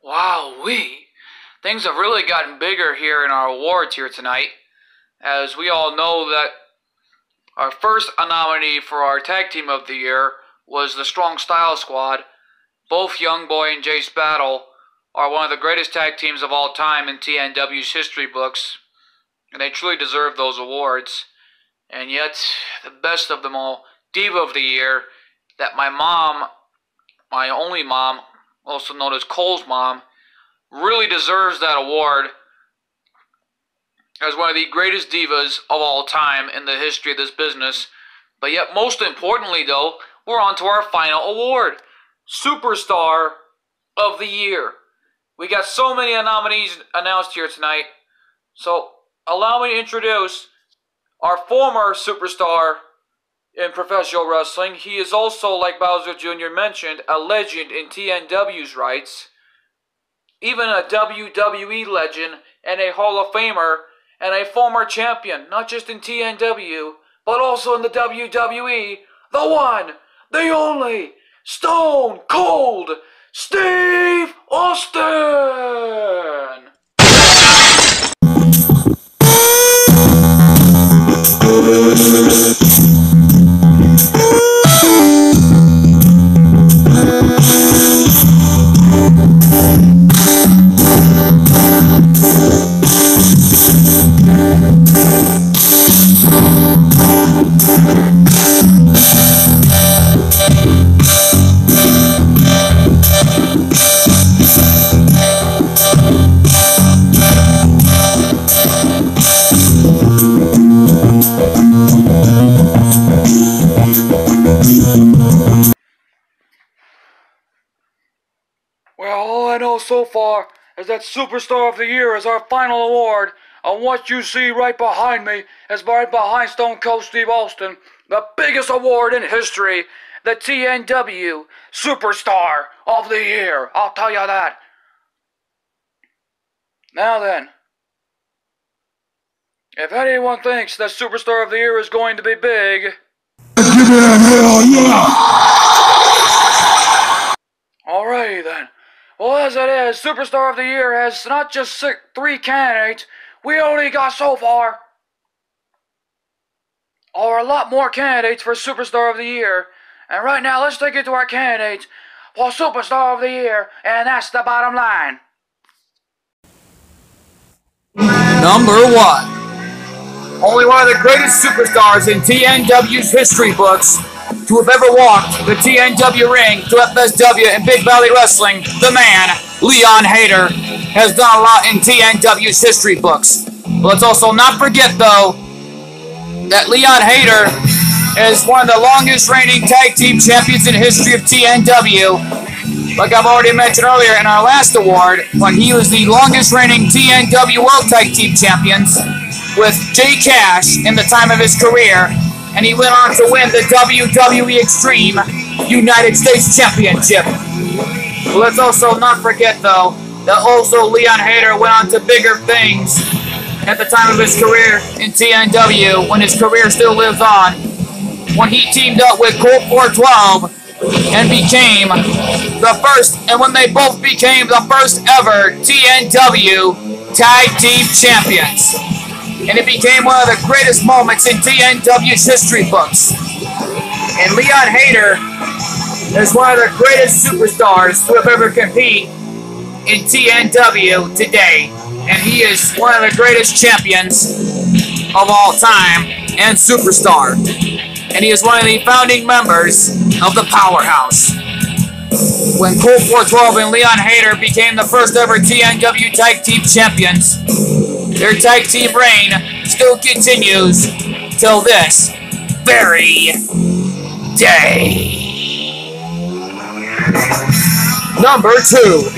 Wowee! Things have really gotten bigger here in our awards here tonight, as we all know that our first nominee for our Tag Team of the Year was the Strong Style Squad. Both Young Boy and Jace Battle are one of the greatest tag teams of all time in TNW's history books, and they truly deserve those awards. And yet, the best of them all, Diva of the Year, that my mom, my only mom, also known as Cole's mom, really deserves that award as one of the greatest divas of all time in the history of this business. But yet, most importantly though, we're on to our final award, Superstar of the Year. We got so many nominees announced here tonight, so allow me to introduce our former superstar in professional wrestling. He is also, like Bowser Jr. mentioned, a legend in TNW's rights, even a WWE legend and a Hall of Famer and a former champion, not just in TNW, but also in the WWE, the one, the only, Stone Cold Steve Austin! Well, all I know so far is that Superstar of the Year is our final award, and what you see right behind me is right behind Stone Cold Steve Austin, the biggest award in history, the TNW Superstar of the Year. I'll tell you that. Now then, if anyone thinks that Superstar of the Year is going to be big, give me a hell yeah! Alrighty then. Well, as it is, Superstar of the Year has not just 3 candidates. We only got so far, or a lot more candidates for Superstar of the Year. And right now, let's take it to our candidates for Superstar of the Year, and that's the bottom line. Number 1. Only one of the greatest superstars in TNW's history books to have ever walked the TNW ring to FSW and Big Valley Wrestling, the man, Leon Hayter, has done a lot in TNW's history books. But let's also not forget, though, that Leon Hayter is one of the longest reigning tag team champions in the history of TNW. Like I've already mentioned earlier in our last award, when he was the longest reigning TNW World Tag Team Champions with Jay Cash in the time of his career, and he went on to win the WWE Extreme United States Championship. Well, let's also not forget, though, that also Leon Hayter went on to bigger things at the time of his career in TNW, when his career still lives on, when he teamed up with Colt 412 and became the first, and when they both became the first ever TNW Tag Team Champions. And it became one of the greatest moments in TNW's history books. And Leon Hayter is one of the greatest superstars to have ever compete in TNW today. And he is one of the greatest champions of all time and superstar. And he is one of the founding members of the Powerhouse. When Colt 412 and Leon Hayter became the first ever TNW Tag Team Champions, their tag team reign still continues till this very day. Number 2.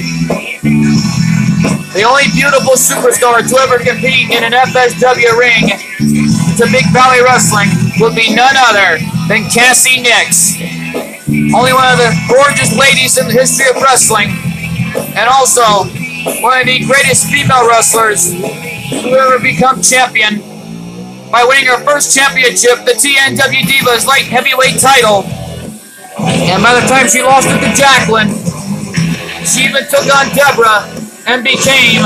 The only beautiful superstar to ever compete in an FSW ring to Big Valley Wrestling would be none other than Cassie Nix. Only one of the gorgeous ladies in the history of wrestling, and also one of the greatest female wrestlers to ever become champion by winning her first championship, the TNW Divas Light Heavyweight title. And by the time she lost it to Jacqueline, She even took on Deborah and became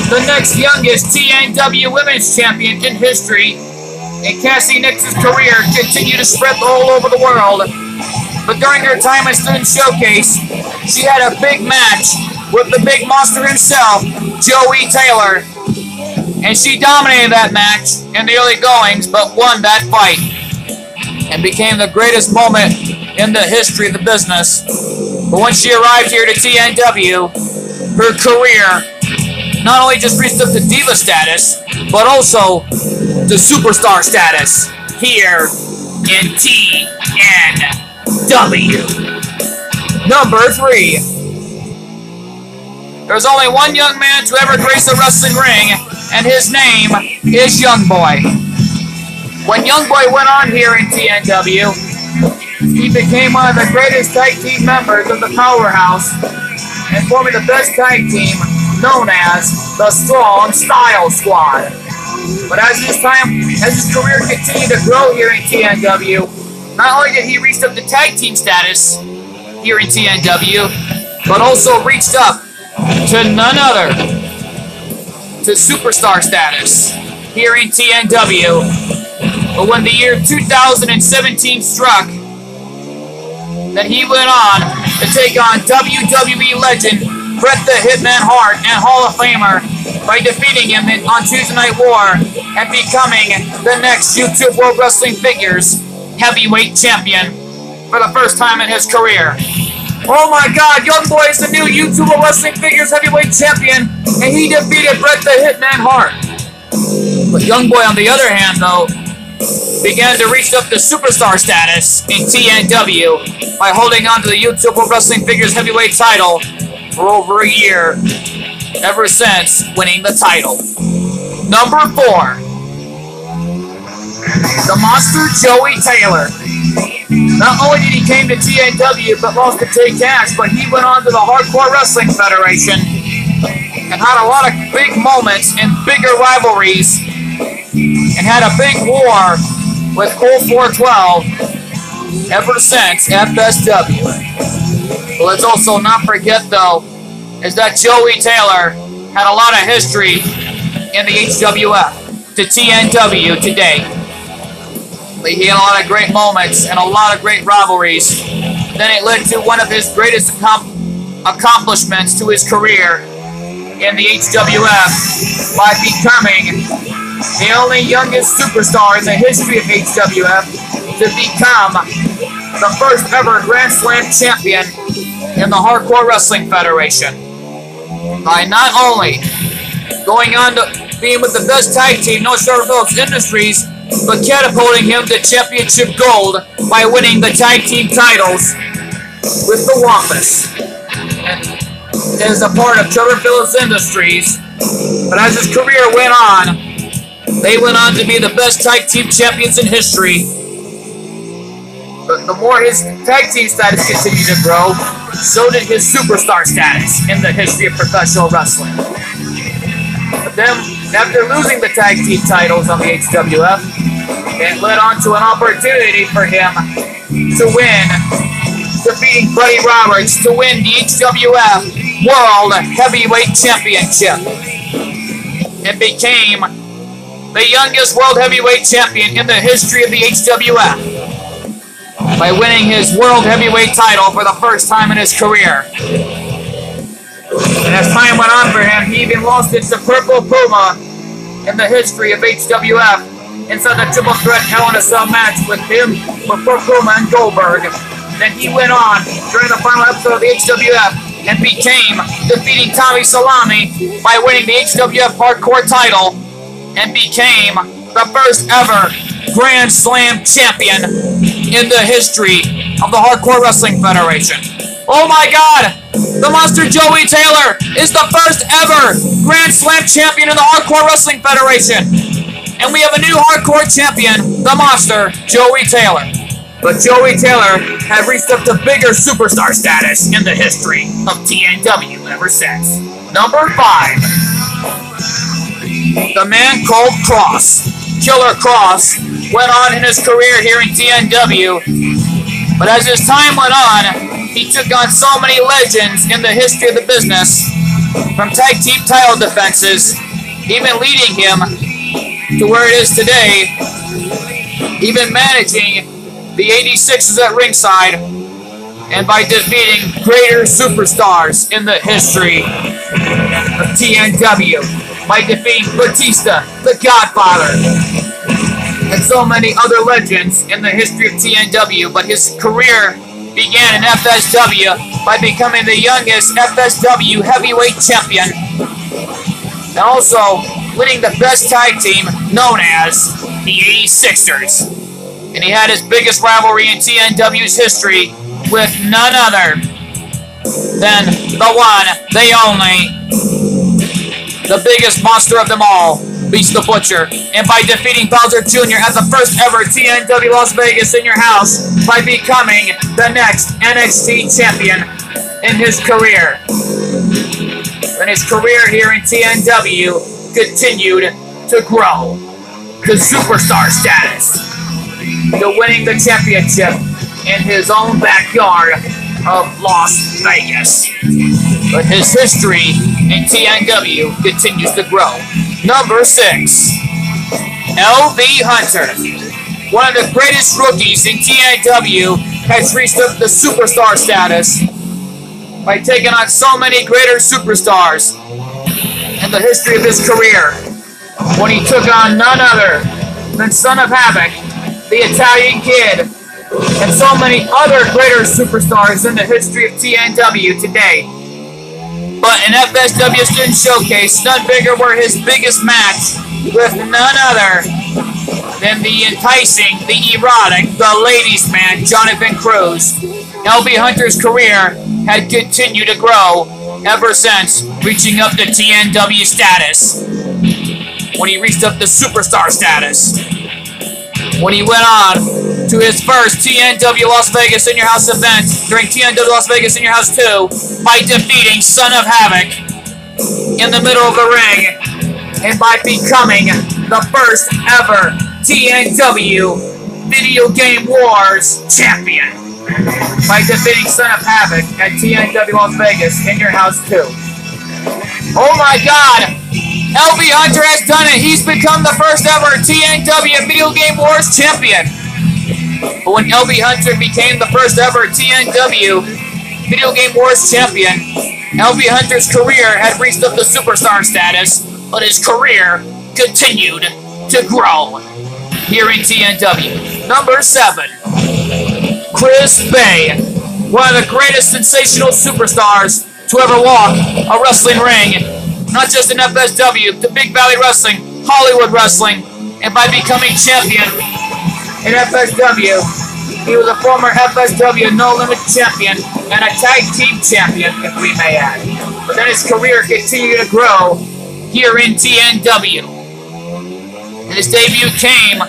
the next youngest TNW Women's Champion in history. And Cassie Nix's career continued to spread all over the world. But during her time at Student Showcase, she had a big match with the big monster himself, Joey Taylor. And she dominated that match in the early goings, but won that fight. And became the greatest moment in the history of the business. But when she arrived here to TNW, her career not only just reached up to diva status, but also to superstar status here in TNW. Number 3. There's only one young man to ever grace a wrestling ring, and his name is Young Boy. When Young Boy went on here in TNW, he became one of the greatest tag team members of the Powerhouse and forming the best tag team known as the Strong Style Squad. But as his career continued to grow here in TNW, not only did he reach up to tag team status here in TNW, but also reached up to none other to superstar status here in TNW. But when the year 2017 struck, that he went on to take on WWE legend Bret the Hitman Hart and Hall of Famer by defeating him on Tuesday Night War and becoming the next YouTube World Wrestling Figures Heavyweight Champion for the first time in his career. Oh my God, Young Boy is the new YouTube World Wrestling Figures Heavyweight Champion, and he defeated Bret the Hitman Hart. But Young Boy, on the other hand, though, began to reach up to superstar status in TNW by holding on to the YouTube World Wrestling Figures Heavyweight title for over a year, ever since winning the title. Number 4. The Monster Joey Taylor. Not only did he came to TNW but lost to Tay Cash, but he went on to the Hardcore Wrestling Federation and had a lot of big moments and bigger rivalries and had a big war with Cole 412 ever since FSW. But let's also not forget, though, is that Joey Taylor had a lot of history in the HWF to TNW today. But he had a lot of great moments and a lot of great rivalries. Then it led to one of his greatest accomplishments to his career in the HWF by becoming the only youngest superstar in the history of HWF to become the first ever Grand Slam champion in the Hardcore Wrestling Federation. By not only going on to being with the best tag team, No Shorter Phillips Industries, but catapulting him to championship gold by winning the tag team titles with the Wampus. And as a part of Trevor Phillips Industries. But as his career went on, they went on to be the best tag team champions in history. But the more his tag team status continued to grow, so did his superstar status in the history of professional wrestling. But then, after losing the tag team titles on the HWF, it led on to an opportunity for him to win, defeating Buddy Roberts to win the HWF World Heavyweight Championship. It became the youngest World Heavyweight Champion in the history of the HWF by winning his World Heavyweight title for the first time in his career. And as time went on for him, he even lost it to Purple Puma in the history of HWF inside the Triple Threat Hell in a Cell match with him, with Purple Puma and Goldberg. Then he went on during the final episode of the HWF and defeating Tommy Salami by winning the HWF Hardcore title and became the first ever Grand Slam champion in the history of the Hardcore Wrestling Federation. Oh my God! The Monster Joey Taylor is the first ever Grand Slam champion in the Hardcore Wrestling Federation. And we have a new Hardcore champion, the Monster Joey Taylor. But Joey Taylor had reached up to bigger superstar status in the history of TNW ever since. Number 5. The man called Cross. Killer Cross went on in his career here in TNW, but as his time went on, he took on so many legends in the history of the business, from tag team title defenses, even leading him to where it is today, even managing the 86ers at ringside, and by defeating greater superstars in the history of TNW, by defeating Batista, the Godfather, and so many other legends in the history of TNW. But his career began in FSW by becoming the youngest FSW heavyweight champion, and also winning the best tag team known as the 86ers. And he had his biggest rivalry in TNW's history with none other than the one, the only, the biggest monster of them all, Beast the Butcher, and by defeating Bowser Jr. at the first ever TNW Las Vegas in Your House, by becoming the next NXT champion in his career. And his career here in TNW continued to grow to superstar status, to winning the championship in his own backyard of Las Vegas. But his history in TNW continues to grow. Number 6, LV Hunter. One of the greatest rookies in TNW has reached up the superstar status by taking on so many greater superstars in the history of his career, when he took on none other than Son of Havoc, the Italian Kid, and so many other greater superstars in the history of TNW today. But in FSW Student Showcase, none bigger were his biggest match with none other than the enticing, the erotic, the ladies' man, Jonathan Cruz. LV Hunter's career had continued to grow ever since reaching up to TNW status. When he reached up to superstar status, when he went on to his first TNW Las Vegas In Your House event during TNW Las Vegas In Your House 2 by defeating Son of Havoc in the middle of the ring, and by becoming the first ever TNW Video Game Wars champion by defeating Son of Havoc at TNW Las Vegas In Your House 2. Oh my God! LV Hunter has done it! He's become the first ever TNW Video Game Wars champion! But when LV Hunter became the first ever TNW Video Game Wars champion, LV Hunter's career had reached up to superstar status, but his career continued to grow here in TNW. Number 7, Chris Bey. One of the greatest sensational superstars to ever walk a wrestling ring, not just in FSW, the Big Valley Wrestling, Hollywood Wrestling, and by becoming champion in FSW, he was a former FSW No Limit champion and a tag team champion, if we may add. But then his career continued to grow here in TNW. And his debut came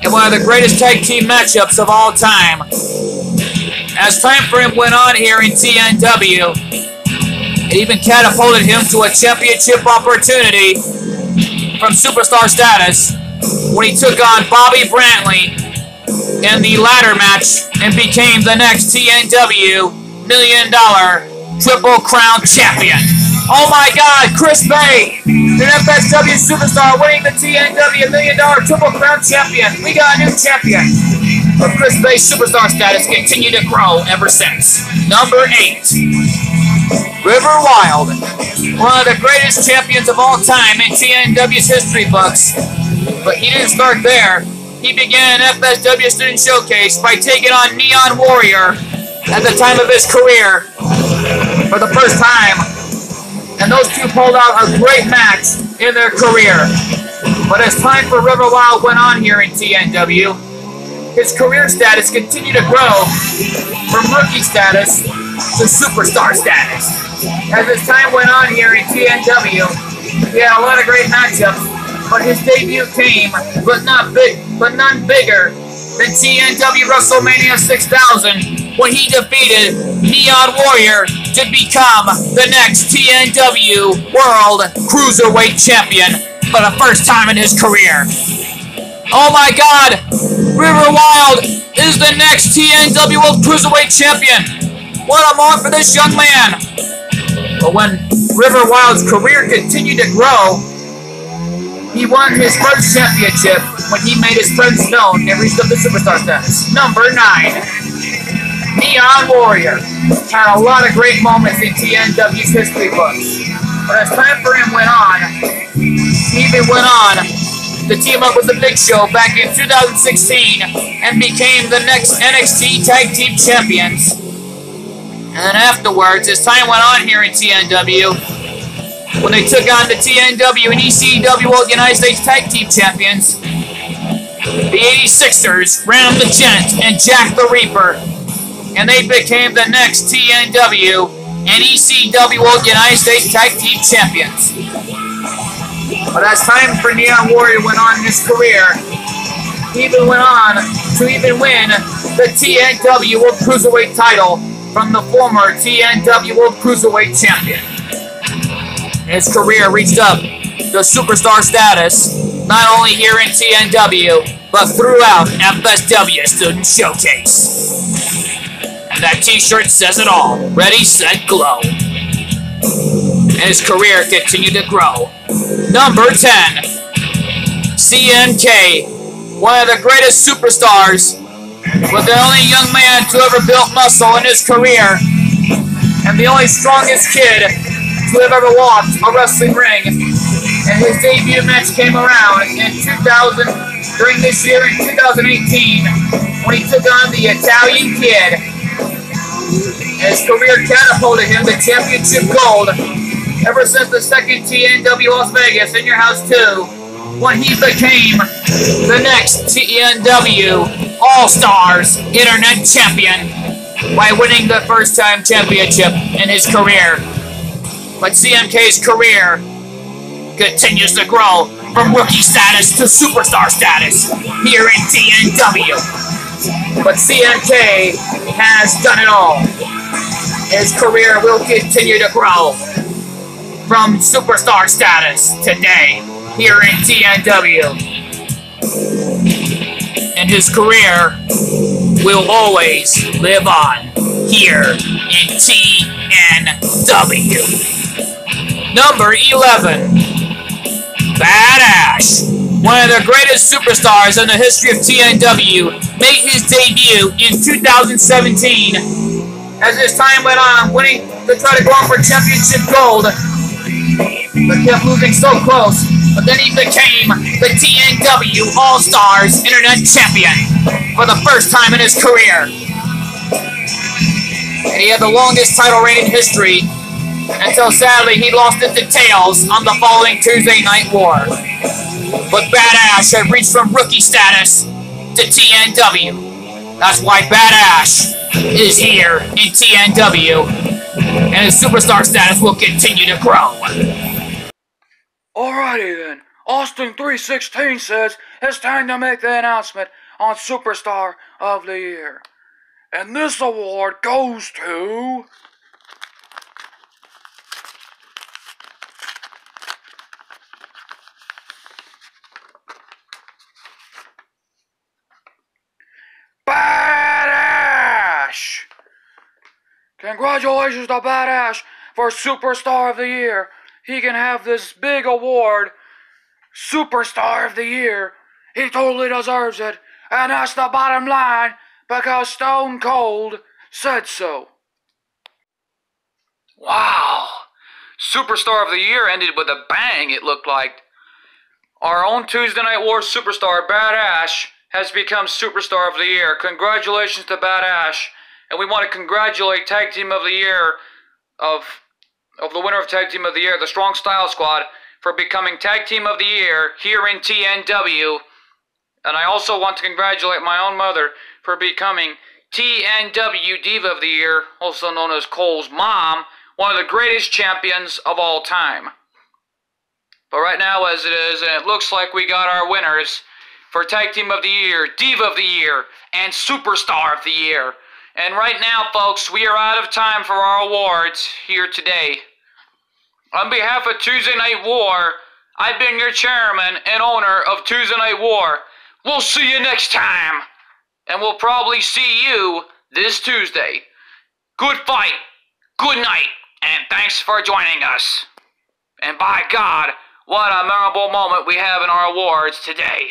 in one of the greatest tag team matchups of all time. As time for him went on here in TNW, it even catapulted him to a championship opportunity from superstar status when he took on Bobby Brantley in the ladder match and became the next TNW $1 Million Triple Crown champion. Oh my God, Chris Bey, the FSW superstar, winning the TNW $1 Million Triple Crown champion. We got a new champion. But Chris Bey's superstar status continued to grow ever since. Number 8, River Wild, one of the greatest champions of all time in TNW's history books. But he didn't start there. He began an FSW Student Showcase by taking on Neon Warrior at the time of his career for the first time. And those two pulled out a great match in their career. But as time for River Wild went on here in TNW, his career status continued to grow from rookie status to superstar status. As his time went on here in TNW, he had a lot of great matchups, but his debut came, but none bigger than TNW WrestleMania 6000, when he defeated Neon Warrior to become the next TNW World Cruiserweight Champion for the first time in his career. Oh my God! River Wild is the next TNW World Cruiserweight Champion. What a moment for this young man. But when River Wild's career continued to grow, he won his first championship when he made his presence known and reached up to superstar status. Number 9, Neon Warrior. Had a lot of great moments in TNW's history books. But as time for him went on, he even went on to team up with The Big Show back in 2016 and became the next NXT Tag Team Champions. And then afterwards, as time went on here in TNW, when they took on the TNW and ECW World United States Tag Team Champions, the 86ers, Random the Gent, and Jack the Reaper, and they became the next TNW and ECW World United States Tag Team Champions. But as time for Neon Warrior went on in his career, he even went on to even win the TNW World Cruiserweight title from the former TNW World Cruiserweight Champion. His career reached up to superstar status, not only here in TNW, but throughout FSW Student Showcase. And that t-shirt says it all. Ready, set, glow. And his career continued to grow. Number 10, CMK, one of the greatest superstars, but the only young man to ever build muscle in his career, and the only strongest kid to have ever walked a wrestling ring. And his debut match came around in 2000, during this year in 2018, when he took on the Italian Kid. His career catapulted him to championship gold ever since the second TNW Las Vegas in Your House 2, when he became the next TNW All-Stars Internet Champion by winning the first-time championship in his career. But CMK's career continues to grow from rookie status to superstar status here in TNW. But CMK has done it all. His career will continue to grow from superstar status today here in TNW. And his career will always live on here in TNW. Number 11, Bad Ash. One of the greatest superstars in the history of TNW made his debut in 2017. As his time went on, winning to try to go on for championship gold, but kept losing so close. But then he became the TNW All-Stars Internet Champion for the first time in his career. And he had the longest title reign in history until sadly he lost it to Tails on the following Tuesday Night War. But Bad Ash had reached from rookie status to TNW. That's why Bad Ash is here in TNW, and his superstar status will continue to grow. Alrighty then, Austin 316 says it's time to make the announcement on Superstar of the Year. And this award goes to... Bad Ash! Congratulations to Bad Ash for Superstar of the Year. He can have this big award, Superstar of the Year. He totally deserves it. And that's the bottom line, because Stone Cold said so. Wow. Superstar of the Year ended with a bang, it looked like. Our own Tuesday Night War superstar, Bad Ash, has become Superstar of the Year. Congratulations to Bad Ash. And we want to congratulate Tag Team of the Year of the winner of Tag Team of the Year, the Strong Style Squad, for becoming Tag Team of the Year here in TNW. And I also want to congratulate my own mother for becoming TNW Diva of the Year, also known as Cole's mom, one of the greatest champions of all time. But right now, as it is, and it looks like we got our winners for Tag Team of the Year, Diva of the Year, and Superstar of the Year. And right now, folks, we are out of time for our awards here today. On behalf of Tuesday Night War, I've been your chairman and owner of Tuesday Night War. We'll see you next time. and we'll probably see you this Tuesday. Good fight, good night, and thanks for joining us. And by God, what a memorable moment we have in our awards today.